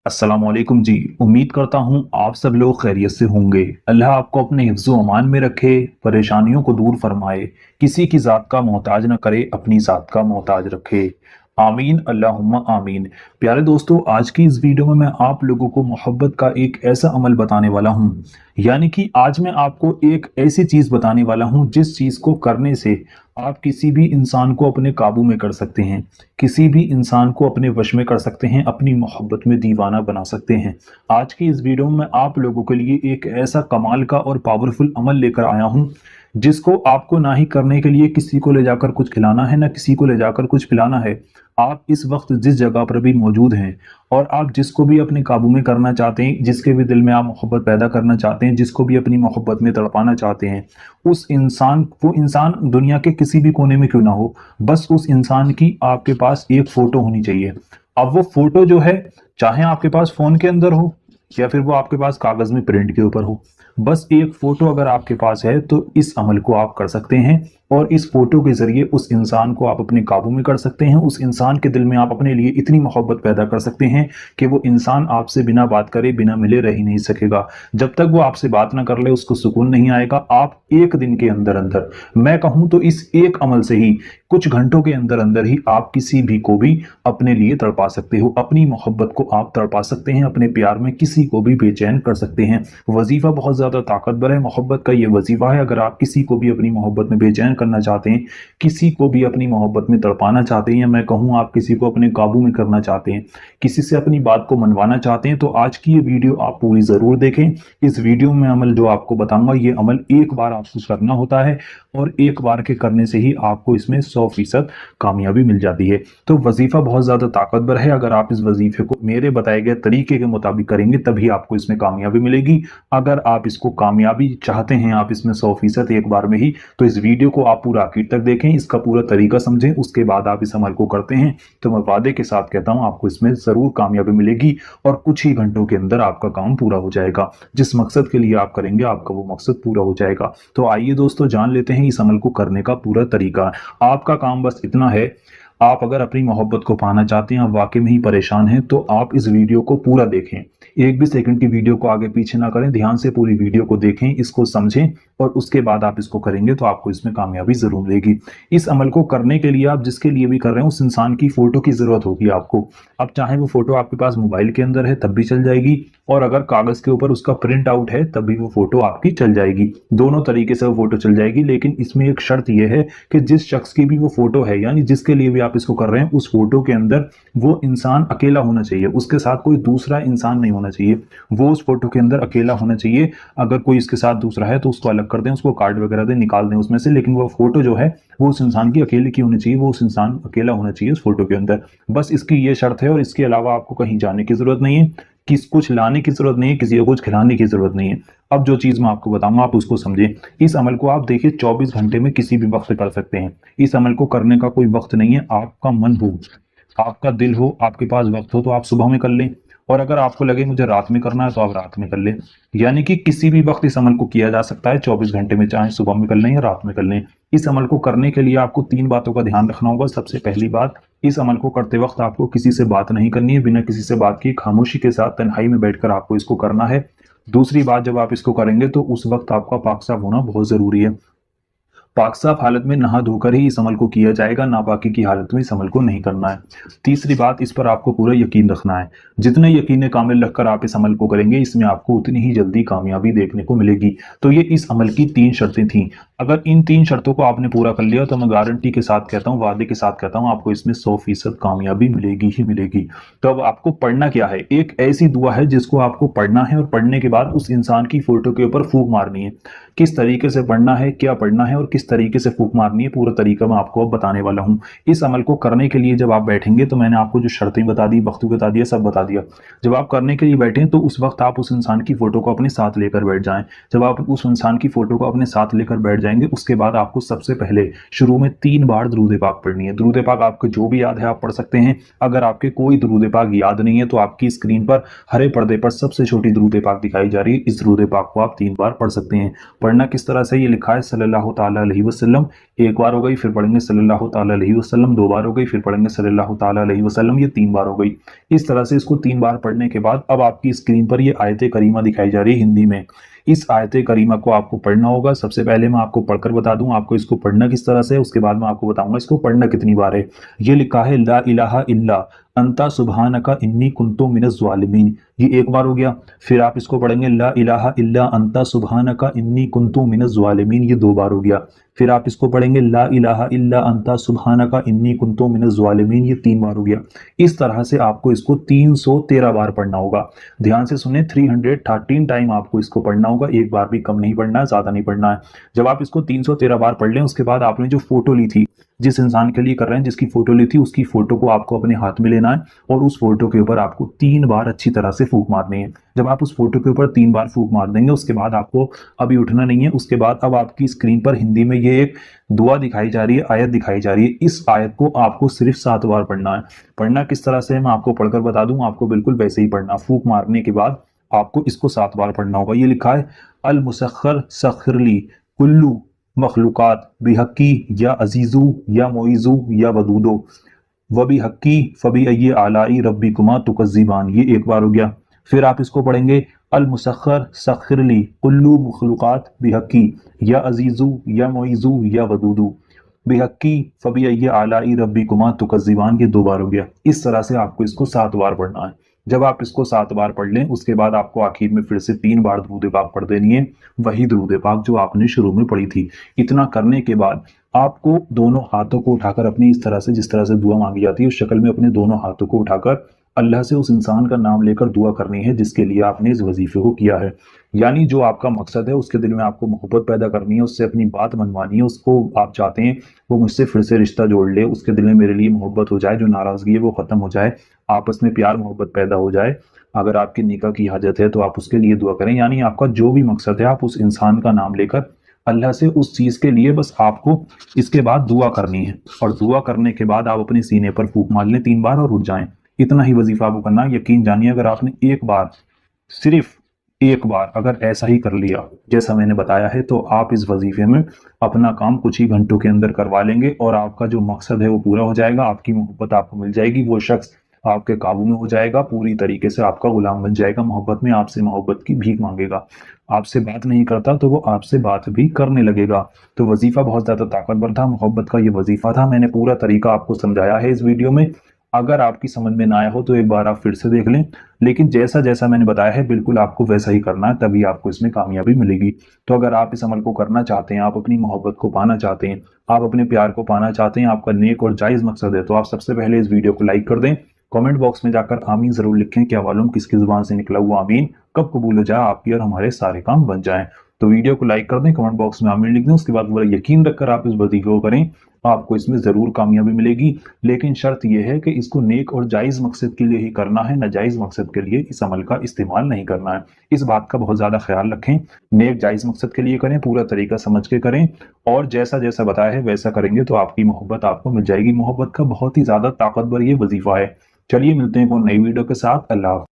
अस्सलामुअलैकुम जी। उम्मीद करता हूँ आप सब लोग खैरियत से होंगे। अल्लाह आपको अपने हिफ्ज़-ओ अमान में रखे, परेशानियों को दूर फरमाए, किसी की ज़ात का मोहताज न करे, अपनी ज़ात का मोहताज रखे। आमीन अल्लाहुम्मा आमीन। प्यारे दोस्तों, आज की इस वीडियो में मैं आप लोगों को मोहब्बत का एक ऐसा अमल बताने वाला हूँ, यानी कि आज मैं आपको एक ऐसी चीज़ बताने वाला हूँ जिस चीज़ को करने से आप किसी भी इंसान को अपने काबू में कर सकते हैं, किसी भी इंसान को अपने वश में कर सकते हैं, अपनी मोहब्बत में दीवाना बना सकते हैं। आज की इस वीडियो में मैं आप लोगों के लिए एक ऐसा कमाल का और पावरफुल अमल लेकर आया हूँ, जिसको आपको ना ही करने के लिए किसी को ले जाकर कुछ खिलाना है, ना किसी को ले जाकर कुछ पिलाना है। आप इस वक्त जिस जगह पर भी मौजूद हैं और आप जिसको भी अपने काबू में करना चाहते हैं, जिसके भी दिल में आप मोहब्बत पैदा करना चाहते हैं, जिसको भी अपनी मोहब्बत में तड़पाना चाहते हैं, वो इंसान दुनिया के किसी भी कोने में क्यों ना हो, बस उस इंसान की आपके पास एक फोटो होनी चाहिए। अब वो फोटो जो है, चाहे आपके पास फोन के अंदर हो या फिर वो आपके पास कागज में प्रिंट के ऊपर हो, बस एक फोटो अगर आपके पास है तो इस अमल को आप कर सकते हैं और इस फोटो के जरिए उस इंसान को आप अपने काबू में कर सकते हैं। उस इंसान के दिल में आप अपने लिए इतनी मोहब्बत पैदा कर सकते हैं कि वो इंसान आपसे बिना बात करे, बिना मिले रह ही नहीं सकेगा। जब तक वो आपसे बात ना कर ले, उसको सुकून नहीं आएगा। आप एक दिन के अंदर अंदर, मैं कहूं तो इस एक अमल से ही, कुछ घंटों के अंदर अंदर ही आप किसी भी को भी अपने लिए तड़पा सकते हो, अपनी मोहब्बत को आप तड़पा सकते हैं, अपने प्यार में किसी को भी बेचैन कर सकते हैं। वजीफा बहुत ज्यादा ताकतवर है, मोहब्बत का ये वजीफा है। अगर आप किसी को भी अपनी मोहब्बत में बेचैन करना चाहते हैं, किसी को भी अपनी मोहब्बत में तड़पाना चाहते हैं, या मैं कहूँ आप किसी को अपने काबू में करना चाहते हैं, किसी से अपनी बात को मनवाना चाहते हैं, तो आज की ये वीडियो आप पूरी जरूर देखें। इस वीडियो में अमल जो आपको बताऊंगा, ये अमल एक बार आपको करना होता है और एक बार के करने से ही आपको इसमें 100% कामयाबी मिल जाती है। तो वजीफा बहुत ज्यादा ताकतवर है। अगर आप इस वजीफे को मेरे बताए गए तरीके के मुताबिक करेंगे तभी आपको इसमें कामयाबी मिलेगी। अगर आप इसको कामयाबी चाहते हैं, आप इसमें 100% एक बार में ही, तो इस वीडियो को आप पूरा आखिर तक देखें, इसका पूरा तरीका समझें, उसके बाद आप इस अमल को करते हैं तो मैं वादे के साथ कहता हूं आपको इसमें जरूर कामयाबी मिलेगी और कुछ ही घंटों के अंदर आपका काम पूरा हो जाएगा। जिस मकसद के लिए आप करेंगे, आपका वो मकसद पूरा हो जाएगा। तो आइए दोस्तों, जान लेते हैं इस अमल को करने का पूरा तरीका। आपका काम बस इतना है, आप अगर अपनी मोहब्बत को पाना चाहते हैं, आप वाकई में ही परेशान हैं, तो आप इस वीडियो को पूरा देखें। एक भी सेकंड की वीडियो को आगे पीछे ना करें, ध्यान से पूरी वीडियो को देखें, इसको समझें और उसके बाद आप इसको करेंगे तो आपको इसमें कामयाबी जरूर मिलेगी। इस अमल को करने के लिए आप जिसके लिए भी कर रहे हैं, उस इंसान की फोटो की जरूरत होगी आपको। अब चाहे वो फोटो आपके पास मोबाइल के अंदर है तब भी चल जाएगी, और अगर कागज के ऊपर उसका प्रिंट आउट है तब भी वो फोटो आपकी चल जाएगी। दोनों तरीके से वो फोटो चल जाएगी, लेकिन इसमें एक शर्त यह है कि जिस शख्स की भी वो फोटो है, यानी जिसके लिए भी आप इसको कर रहे हैं, उस फोटो के अंदर वो इंसान अकेला होना चाहिए, उसके साथ कोई दूसरा इंसान नहीं होना चाहिए। वो उस फोटो के अंदर अकेला होना चाहिए। अगर कोई इसके साथ दूसरा है तो उसको अलग कर दें, उसको कार्ड वगैरह दें, निकाल दें उसमें से, लेकिन वो फोटो जो है वो उस इंसान की अकेले की होनी चाहिए, वो उस इंसान अकेला होना चाहिए उस फोटो के अंदर। बस इसकी ये शर्त है और इसके अलावा आपको कहीं जाने की जरूरत नहीं है, कुछ लाने की जरूरत नहीं है, किसी को कुछ खिलाने की जरूरत नहीं है। अब जो चीज मैं आपको बताऊंगा आप उसको समझें। इस अमल को आप देखिए 24 घंटे में किसी भी वक्त कर सकते हैं। इस अमल को करने का कोई वक्त नहीं है। आपका मन हो, आपका दिल हो, आपके पास वक्त हो तो आप सुबह में कर लें, और अगर आपको लगे मुझे रात में करना है तो आप रात में कर लें। यानी कि किसी भी वक्त इस अमल को किया जा सकता है, 24 घंटे में, चाहे सुबह में कर लें या रात में कर लें। इस अमल को करने के लिए आपको 3 बातों का ध्यान रखना होगा। सबसे पहली बात, इस अमल को करते वक्त आपको किसी से बात नहीं करनी है, बिना किसी से बात की खामोशी के साथ तन्हाई में बैठकर आपको इसको करना है। दूसरी बात, जब आप इसको करेंगे तो उस वक्त आपका पाक साफ होना बहुत जरूरी है। पाक साफ हालत में नहा धोकर ही इस अमल को किया जाएगा, नापाकी की हालत में इस अमल को नहीं करना है। तीसरी बात, इस पर आपको पूरा यकीन रखना है। जितने यकीन कामिल रखकर आप इस अमल को करेंगे, इसमें आपको उतनी ही जल्दी कामयाबी देखने को मिलेगी। तो ये इस अमल की 3 शर्तें थीं। अगर इन 3 शर्तों को आपने पूरा कर लिया तो मैं गारंटी के साथ कहता हूँ, वादे के साथ कहता हूँ, आपको इसमें 100% कामयाबी मिलेगी ही मिलेगी। तो अब आपको पढ़ना क्या है? एक ऐसी दुआ है जिसको आपको पढ़ना है और पढ़ने के बाद उस इंसान की फोटो के ऊपर फूंक मारनी है। किस तरीके से पढ़ना है, क्या पढ़ना है और किस तरीके से फूंक मारनी है, पूरा तरीका मैं आपको अब बताने वाला हूँ। इस अमल को करने के लिए जब आप बैठेंगे तो मैंने आपको जो शर्तें बता दी, वक्त बता दिया, सब बता दिया। जब आप करने के लिए बैठें तो उस वक्त आप उस इंसान की फोटो को अपने साथ लेकर बैठ जाएं। जब आप उस इंसान की फोटो को अपने साथ लेकर बैठ جائیں گے، اس کے بعد آپ کو سب سے پہلے شروع میں 3 بار درود پاک پڑھنی ہے۔ درود پاک آپ کو جو بھی یاد ہے آپ پڑھ سکتے ہیں، اگر آپ کے کوئی درود پاک یاد نہیں ہے تو آپ کی اسکرین پر ہرے پردے پر سب سے چھوٹی درود پاک دکھائی جا رہی ہے، اس درود پاک کو آپ 3 بار پڑھ سکتے ہیں۔ پڑھنا کس طرح سے، یہ لکھا ہے صلی اللہ تعالیٰ علیہ وسلم، ایک بار ہو گئی، پھر پڑھیں گے صلی اللہ تعالیٰ علیہ وسلم، 2 بار ہو گئی، پھر پڑھیں گے صلی اللہ تعالیٰ علیہ وسلم، یہ 3 بار ہو گئی۔ اس طرح سے اس کو 3 بار پڑھنے کے بعد اب آپ کی اسکرین پر یہ آیت کریمہ دکھائی جا رہی ہے ہندی میں۔ اس آیت کریمہ کو آپ کو پڑھنا ہوگا۔ سب سے پہلے میں آپ کو پڑھ کر بتا دوں آپ کو اس کو پڑھنا کس طرح سے ہے، اس کے بعد میں آپ کو بتاؤں گا اس کو پڑھنا کتنی بار ہے۔ یہ لکھا ہے لا الہ الا انتا سبحانک انی کنت من الظالمین، یہ ایک بار ہو گیا۔ پھر آپ اس کو پڑھیں گے لا الہ الا انتا سبحانک انی کنت من الظالمین، یہ 2 بار ہو گیا۔ پھر آپ اس کو پڑھیں گے لا الہ الا انتا سبحانک انی کنت من الظالمین، یہ 3 بار ہو گیا۔ اس طرح سے آپ کو اس کو 313 بار پڑھنا ہوگا۔ دھیان سے سنیں، 313 ٹائم آپ کو اس کو پڑھنا ہوگا، ایک بار بھی کم نہیں پڑھنا ہے، زیادہ نہیں پڑھنا ہے۔ جب آپ اس کو 313 بار پڑھ لیں، اس کے بعد آپ نے جو فوٹو لی تھی، جس انسان کے لیے کر رہے ہیں جس کی فوٹو لی تھی، اس کی فوٹو کو آپ کو اپنے ہاتھ میں لینا ہے اور اس فوٹو کے اوپر آپ کو 3 بار اچھی طرح سے پھونک مارنی ہے۔ جب آپ اس فوٹو کے اوپر 3 بار پھونک مار دیں گے، اس کے بعد آپ کو ابھی اٹھنا نہیں ہے، اس کے بعد اب آپ کی اسکرین پر ہندی میں یہ ایک دعا دکھائی جا رہی ہے، آیت دکھائی جا رہی ہے۔ اس آیت کو آپ کو صرف 7 بار پڑھنا ہے۔ پڑھنا کس طرح سے ہے میں آپ کو پڑھ کر بتا دوں، آپ کو بالکل ویسے ہی پڑھنا، پھونک مارنے کے بعد آپ کو اس کو 7 بار پڑھنا ہوگا۔ یہ لکھا ہے المسخر سخر لی کلو مخلوقات بحقی یا عزیزو یا معیزو یا ودودو وبحقی فبأی آلائی ربکما تکذبان، یہ ایک بار ہو گیا۔ پھر آپ اس کو پڑھیں گے المسخر سخر لی کلو مخلوقات بحقی یا عزیزو یا معیزو یا ودودو بحقی فبأی آلائی ربکما تکذبان، یہ 2 بار ہو گیا۔ اس طرح سے آپ کو اس کو 7 بار پڑھنا ہے۔ جب آپ اس کو 7 بار پڑھ لیں، اس کے بعد آپ کو آخر میں پھر سے 3 بار درود پاک پڑھ دینی ہے، وہی درود پاک جو آپ نے شروع میں پڑھی تھی۔ اتنا کرنے کے بعد آپ کو دونوں ہاتھوں کو اٹھا کر اپنی اس طرح سے، جس طرح سے دعا مانگی جاتی ہے اس شکل میں اپنے دونوں ہاتھوں کو اٹھا کر اللہ سے اس انسان کا نام لے کر دعا کرنی ہے جس کے لیے آپ نے اس وظیفے کو کیا ہے۔ یعنی جو آپ کا مقصد ہے اس کے دل میں آپ کو محبت پیدا کرنی ہے، اس سے اپنی بات منوانی ہے، اس کو آپ چاہتے ہیں وہ مجھ سے پھر سے رشتہ جوڑ لے، اس کے دل میں میرے لیے محبت ہو جائے، جو ناراضگی ہے وہ ختم ہو جائے، آپس میں پیار محبت پیدا ہو جائے۔ اگر آپ کی نکاح کی حاجت ہے تو آپ اس کے لیے دعا کریں، یعنی آپ کا جو بھی مقصد ہے آپ اس انسان کا نام لے کر اللہ سے اس چیز کے لیے بس آپ کو اس کے بعد دعا کرنی ہے، اور دعا کرنے کے بعد آپ اپنے سینے پر پھونک مار لیں 3 بار اور اٹھ جائیں۔ اتنا ہی وظیفہ آپ کو کرنا ہے۔ یقین جانیے اگر آپ نے ایک بار، صرف ایک بار اگر ایسا ہی کر لیا جیسا میں نے بتایا ہے، تو آپ اس وظیفے میں اپنا کام کچھ ہی گھنٹوں کے اندر کروا لیں گے اور آپ کا جو مقصد ہے وہ پورا ہو جائے گا، آپ کی محبت آپ کو مل جائے گی، وہ شخص آپ کے قابو میں ہو جائے گا، پوری طریقے سے آپ کا غلام بن جائے گا، محبت میں آپ سے محبت کی بھیک مانگے گا۔ آپ سے بات نہیں کرتا تو وہ آپ سے بات بھی کرنے لگے گا۔ تو وظیفہ بہت زیادہ طاقتور تھا، محبت کا یہ وظیفہ تھا۔ میں نے پورا طریقہ آپ کو سمجھایا ہے اس ویڈیو میں، اگر آپ کی سمجھ میں نہ آیا ہو تو ایک بار آپ پھر سے دیکھ لیں، لیکن جیسا جیسا میں نے بتایا ہے بالکل آپ کو ویسا ہی کرنا ہے، تبھی آپ کو اس میں کامیابی ملے گی۔ تو اگر آپ اس عمل کو کرنا چاہتے ہیں، آپ اپنی محبت کو پانا چاہتے ہیں، آپ اپنے پیار کو پانا چاہتے ہیں، آپ کا نیک اور جائز مقصد ہے، تو آپ سب سے پہلے اس ویڈیو کو لائک کر دیں، کامنٹ باکس میں جا کر آمین ضرور لکھیں، کیا معلوم کس کی زبان سے نکلا ہوا آمین کب قبول ہو جائے، آپ کی اور ہمارے سارے کام بن جائیں۔ تو ویڈیو کو لائک کر دیں، کمنٹ باکس میں آمین لکھ دیں، اس کے بعد پورا یقین رکھ کر آپ اس وظیفے کو کریں، آپ کو اس میں ضرور کامیابی ملے گی، لیکن شرط یہ ہے کہ اس کو نیک اور جائز مقصد کے لیے ہی کرنا ہے، ناجائز مقصد کے لیے اس عمل کا استعمال نہیں کرنا ہے۔ اس بات کا بہت زیادہ خیال رکھیں، نیک جائز مقصد کے لیے کریں، پورا طریقہ سمجھ کے کریں، اور جیسا جیسا بتایا ہے ویسا کریں گے تو آپ کی محبت آپ کو مل جائے گی۔ محبت کا بہت ہی زیادہ طاقتور یہ وظیفہ ہے۔ چلیے ملتے ہیں کوئی نئی ویڈیو کے ساتھ، اللہ حافظ۔